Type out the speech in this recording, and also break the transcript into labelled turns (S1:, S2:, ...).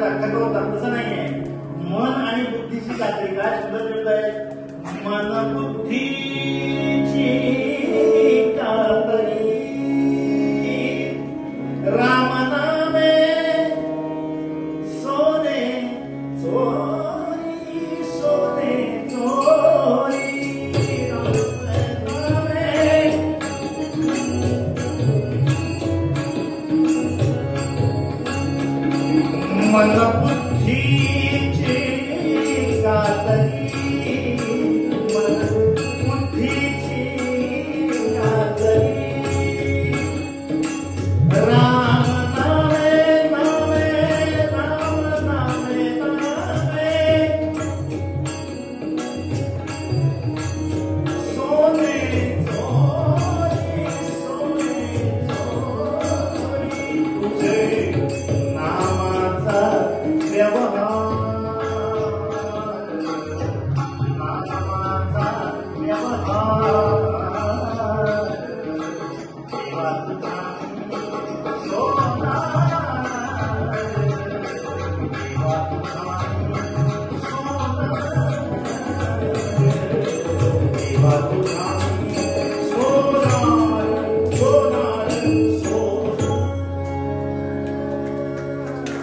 S1: काढता खटवता तसं नाहीये. मन आणि बुद्धीची कात्री काय सुद्धा शब्द आहे. मन बुद्धीची कात्री राम नामे सोने चोरी सोने चोरी मन बुद्धि